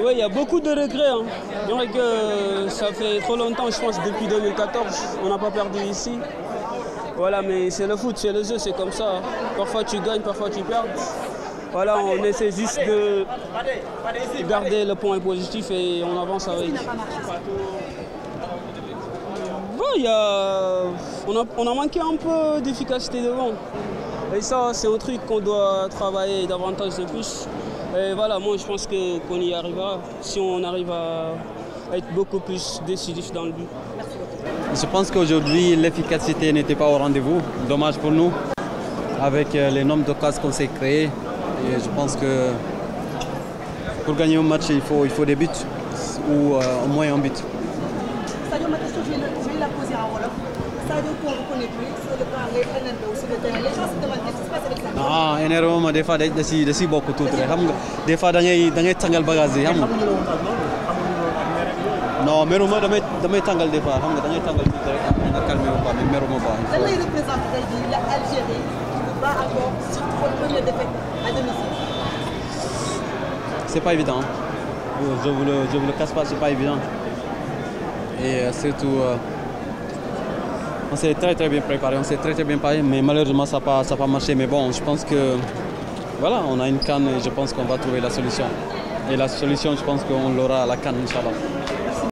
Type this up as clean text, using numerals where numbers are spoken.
Oui, il y a beaucoup de regrets. Hein. Je dirais que ça fait trop longtemps, je pense, depuis 2014, on n'a pas perdu ici. Voilà, mais c'est le foot, c'est le jeu, c'est comme ça. Parfois tu gagnes, parfois tu perds. Voilà, on essaie juste de garder le point positif et on avance avec. Bon, on a manqué un peu d'efficacité devant. Et ça, c'est un truc qu'on doit travailler davantage de plus. Et voilà, moi je pense qu'on y arrivera si on arrive à être beaucoup plus décisif dans le but. Je pense qu'aujourd'hui l'efficacité n'était pas au rendez-vous. Dommage pour nous, avec les nombres d'occasions qu'on s'est créés. Et je pense que pour gagner un match, il faut des buts ou au moins un but. Sadio, ma question, je vais la poser à Wolof. Sadio, qu'on ne reconnaît plus sur le plan énervé aussi de terrain. Les gens se demandent qu'est-ce qui se passe avec Sadio. Ah, énervement, des fois, da si beaucoup tout rek. Xam nga des fois da ngay tàngal bagage yi xam nga. Non, meruma damay tàngal des fois xam nga da ngay tàngal tout rek nga calmer wu quoi, mais meruma pas. Lan lay représenter tey jii l'Algérie qui ne bat encore sur votre première défaite à domicile. C'est pas évident. Je vous le cache pas, c'est pas évident. Et surtout on s'est très bien préparé, mais malheureusement ça n'a pas marché. Mais bon, je pense que voilà, on a une CAN et je pense qu'on va trouver la solution. Et la solution, je pense qu'on l'aura à la CAN, Inch'Allah.